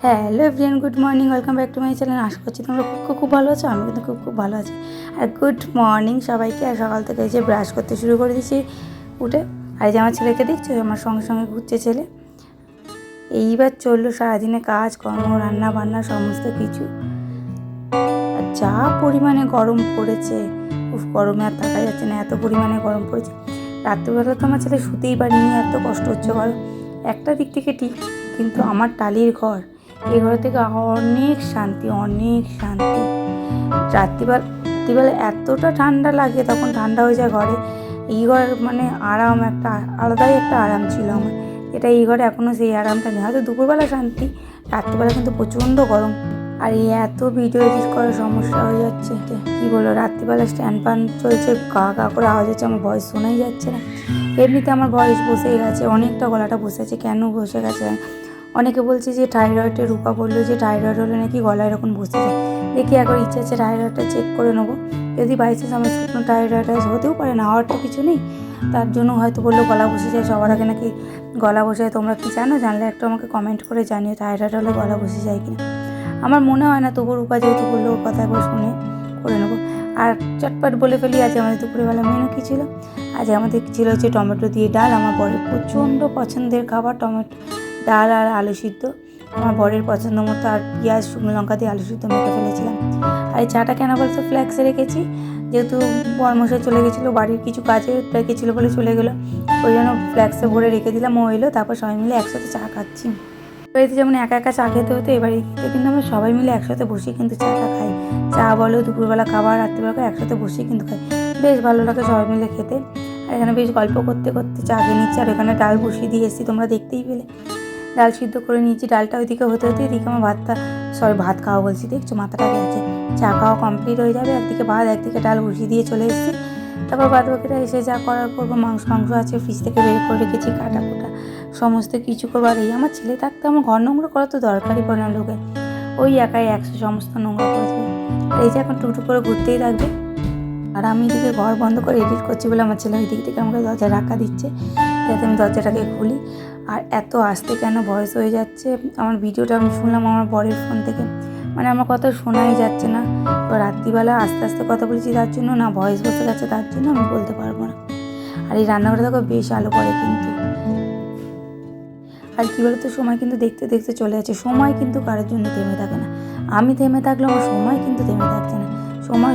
Hello everyone, good morning, welcome back to my channel. আশা করছি তোমরা খুব ভালো আছো। আমি কিন্তু খুব ভালো আছি। আর গুড মর্নিং সবাইকে। আর সকাল থেকে যে ব্রাশ করতে শুরু করে দিয়েছি উঠে। আর এই যে আমার ছেলেকে দেখছো, আমার সঙ্গে সঙ্গে ঘুরছে ছেলে। এইবার চললো সারাদিনে কাজ কর্ম, রান্না বান্না সমস্ত কিছু। আর যা পরিমাণে গরম পড়েছে, গরমে আর থাকা যাচ্ছে না, এত পরিমাণে গরম পড়েছে। রাত্রিবেলা তো আমার ছেলে শুতেই পারিনি, এত কষ্ট হচ্ছে গরম। একটা দিক থেকে ঠিক, কিন্তু আমার টালির ঘর, এই ঘর থেকে অনেক শান্তি, অনেক শান্তি। রাত্রিবেলা এতটা ঠান্ডা লাগে, তখন ঠান্ডা হয়ে যায় ঘরে। এই ঘর মানে আরাম, একটা আলাদাই একটা আরাম ছিল আমার। এটা এই ঘরে এখনও সেই আরামটা নেই। হয়তো দুপুরবেলা শান্তি, রাত্রিবেলা কিন্তু প্রচণ্ড গরম। আর এই এত ভিডিও এডিট করার সমস্যা হয়ে যাচ্ছে, কি বলো, রাত্রিবেলা স্ট্যান্ড ফান চলছে, গা গা করে আওয়াজ হচ্ছে, আমার ভয়েস শোনাই যাচ্ছে না। এমনিতে আমার ভয়েস বসেই গেছে, অনেকটা গলাটা বসে আছে। কেন বসে গেছে? অনেকে বলছে যে থাইরয়েডের, রূপা বললো যে থাইরয়েড হলে নাকি গলা এরকম বসে যায়। দেখি একবার ইচ্ছা আছে থাইরয়েডটা চেক করে নেবো। যদি বাইচান্স আমার শুকনো থাইরয়েড হতেও পারে, না হওয়ার তো কিছু নেই। তার জন্য হয়তো বললো গলা বসে যায়, সবার আগে নাকি গলা বসে যায়। তোমরা কি জানো? জানলে একটু আমাকে কমেন্ট করে জানিও থাইরয়েড হলে গলা বসে যায় কিনা। আমার মনে হয় না, তবুও রূপা যেহেতু বললো, ওর কথা একবার শুনে করে নেবো। আর চটপট বলে ফেলি, আজ আমাদের দুপুরবেলা মেনু কী ছিল। আজ আমাদের ছিল হচ্ছে টমেটো দিয়ে ডাল। আমার বরের প্রচণ্ড পছন্দের খাবার টমেটো ডাল আর আলু সিদ্ধ। আমার বরের পছন্দ মতো আর পেঁয়াজ শুকনো লঙ্কা দিয়ে আলু সিদ্ধ মেখে ফেলেছিলাম। আর এই চাটা কেন বলতো ফ্ল্যাক্সে রেখেছি, যেহেতু বরমশাই চলে গেছিলো, বাড়ির কিছু কাজে রেখেছিলো বলে চলে গেলো, ওই জন্য ফ্ল্যাক্সে ভরে রেখে দিলাম। ও এলো, তারপর সবাই মিলে একসাথে চা খাচ্ছি। বাড়িতে যেমন একা একা চা খেতে হতো, এবারে কিন্তু আমরা সবাই মিলে একসাথে বসে কিন্তু চাটা খাই। চা বলো, দুপুরবেলা খাবার, রাত্রিবেলা একসাথে বসে কিন্তু খাই। বেশ ভালো লাগে সবাই মিলে খেতে। আর এখানে বেশ গল্প করতে করতে চা খেয়ে নিচ্ছি। আর এখানে ডাল বসিয়ে দিয়ে এসেছি, তোমরা দেখতেই পেলে। ডাল সিদ্ধ করে নিয়েছি, ডালটা ওইদিকে হতে এদিকে আমার ভাত খাওয়া বলছি, দেখছো মাথাটা গেছে। চা খাওয়া কমপ্লিট হয়ে যাবে, একদিকে ভাত একদিকে ডাল বসিয়ে দিয়ে চলে এসেছি। তারপর বাদ বাকিটা এসে যা করার করবো। মাংস আছে ফ্রিজ থেকে বের করে রেখেছি, কাটা কুটা সমস্ত কিছু করবো। আর এই আমার ছেলে থাকতে আমার ঘর নোংরা করা তো দরকারই পড়ে না লোকের, ওই একাই সমস্ত নোংরা করে দেবে। আর এই যে এখন টুকটুক করে ঘুরতেই থাকবে। আর আমি এদিকে ঘর বন্ধ করে এডিট করছি বলে আমার ছেলে ওই দিক থেকে আমাকে দরজা ধাক্কা দিচ্ছে, যাতে আমি দরজাটাকে খুলি। আর এত আস্তে কেন ভয়েস হয়ে যাচ্ছে, আমার ভিডিওটা আমি শুনলাম আমার বরের ফোন থেকে, মানে আমার কথা শোনাই যাচ্ছে না। তো রাত্রিবেলা আস্তে আস্তে কথা বলেছি তার জন্য, না ভয়েস বসে গেছে তার জন্য আমি বলতে পারবো না। আর এই রান্নাঘরে দেখো বেশ আলো পড়ে কিন্তু। আর কী বলতো, সময় কিন্তু দেখতে দেখতে চলে যাচ্ছে। সময় কিন্তু কারোর জন্য থেমে থাকে না। আমি থেমে থাকলেও আমার সময় কিন্তু থেমে থাকছে না।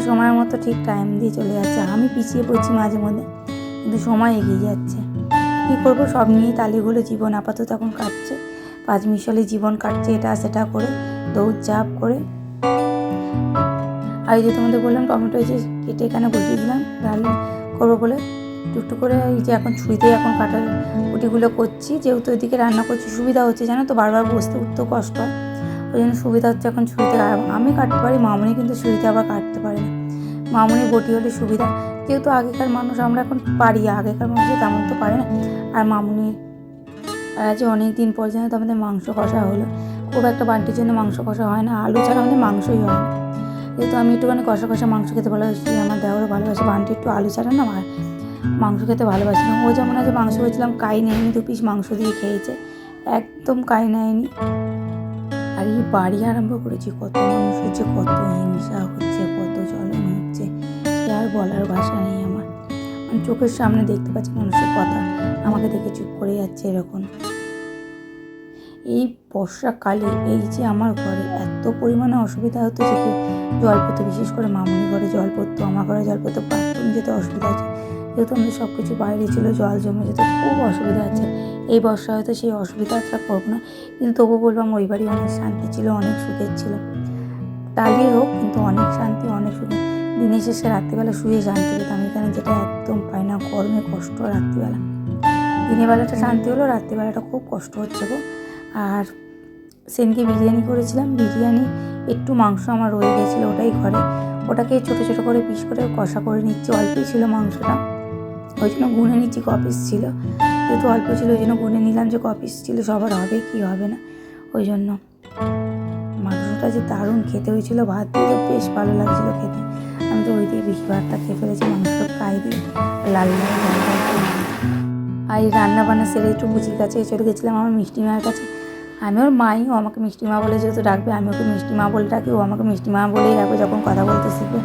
সময়ের মতো ঠিক টাইম দিয়ে চলে যাচ্ছে। আমি পিছিয়ে পড়ছি মাঝে মধ্যে, কিন্তু সময় এগিয়ে যাচ্ছে। কী করবো, সব নিয়েই তালিগুলো জীবন আপাতত এখন কাটছে। 5 মিশালি জীবন কাটছে, এটা সেটা করে, দৌড়ঝাঁপ করে। আর এই যে তোমাদের বললাম টমেটো যে কেটে এখানে বসিয়ে দিলাম ডাল করবো বলে, টুকটুক করে। এই যে এখন ছুরিতেই এখন কাটার কুটিগুলো করছি, যেহেতু ওইদিকে রান্না করছি সুবিধা হচ্ছে, জানো তো, বারবার বসতে উঠতেও কষ্ট হয়, ওই জন্য সুবিধা হচ্ছে এখন ছুরিতে। আর আমি কাটতে পারি, মামনি কিন্তু ছুরিতে আবার কাটতে পারে না। মামনি বটি হলে সুবিধা, যেহেতু আগেকার মানুষ, আমরা এখন পারি, আগেকার মানুষ তেমন তো পারে না। আর মামনি আজ অনেক দিন পর যেন তো আমাদের মাংস কষা হলো। খুব একটা বান্টির জন্য মাংস কষা হয় না, আলু ছাড়া আমাদের মাংসই হয় না। যেহেতু আমি একটুখানি কষা কষা মাংস খেতে ভালোবাসি, আমার দেওয়ারও ভালোবাসে, বান্টি একটু আলু ছাড়া না আর মাংস খেতে ভালোবাসি না। ও যেমন আজ মাংস হয়েছিলাম কাই নেয়নি, 2 পিস মাংস দিয়ে খেয়েছে, একদম কাই নেয়নি। আর এই বাড়ি আরম্ভ করেছি, কত মানুষ হচ্ছে, কত হিংসা হচ্ছে, কত জ্বলন হচ্ছে, সে আর বলার ভাষা নেই আমার। মানে চোখের সামনে দেখতে পাচ্ছি মানুষের কথা, আমাকে দেখে চুপ করে যাচ্ছে এরকম। এই বর্ষাকালে এই যে আমার ঘরে এত পরিমাণে অসুবিধা হতো যে কি, জল পড়তো, বিশেষ করে মামুনি ঘরে জল পড়তো, আমার ঘরে জল পড়তো, বাথরুম যেতে অসুবিধা হচ্ছে, যেহেতু আমাদের সব কিছু বাইরে ছিল, জল জমে যেত, খুব অসুবিধা হচ্ছে। এই বর্ষা হয়তো সেই অসুবিধাটা করবো না, কিন্তু তবু বলবো আমার ওই বাড়ি অনেক শান্তি ছিল, অনেক সুখের ছিল। টালির হোক, কিন্তু অনেক শান্তি, অনেক সুখে। দিনের শেষে রাত্রিবেলা শুয়ে শান্তি পেতাম, এখানে যেটা একদম পাই না, গরমে কষ্ট রাত্রিবেলা। দিনের বেলাটা শান্তি হলো, রাত্রিবেলাটা খুব কষ্ট হচ্ছে গো। আর সেদিনকে বিরিয়ানি করেছিলাম, বিরিয়ানি একটু মাংস আমার রয়ে গেছিলো, ওটাই ঘরে, ওটাকে ছোটো ছোটো করে পিস করে কষা করে নিচ্ছি। অল্পই ছিল মাংসটা, ওই জন্য গুনে নিচ্ছি ক পিস ছিল, যেহেতু অল্প ছিল ওই জন্য গুনে নিলাম যে ক পিস ছিল, সবার হবে কি হবে না, ওই জন্য। মাংসটা যে দারুণ খেতে হয়েছিল, ভাত দিয়ে তো বেশ ভালো লাগছিলো খেতে। আমি তো ওই দিয়ে বেশি ভাতটা খেয়ে ফেলেছি, মাংসটা ফ্রাই দিয়ে লাল লাল লাল। আর এই রান্না বান্না সেরে একটু বুঝির কাছে চলে গেছিলাম, আমার মিষ্টি মায়ের কাছে। আমি ওর মাই, ও আমাকে মিষ্টি মা বলে যেহেতু ডাকবে, আমি ওকে মিষ্টি মা বলে ডাকি, ও আমাকে মিষ্টি মা বলেই ডাকবে যখন কথা বলতে শিখবে।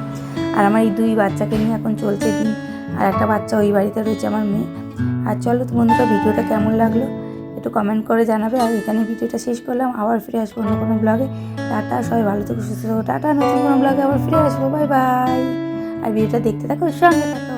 আর আমার এই 2 বাচ্চাকে নিয়ে এখন চলছে দিন। আর একটা বাচ্চা ওই বাড়িতে রয়েছে, আমার মেয়ে। আর চলো বন্ধুরা, ভিডিওটা কেমন লাগলো একটু কমেন্ট করে জানাবে। আর এখানে ভিডিওটা শেষ করলাম, আবার ফিরে আসবো অন্য কোনো ব্লগে। টাটা, সবাই ভালো থেকো, সুস্থ থাকো, টাটা। নতুন কোনো ব্লগে আবার ফিরে আসবো, বাই বাই। আর ভিডিওটা দেখতে থাকো, সঙ্গে থাকো।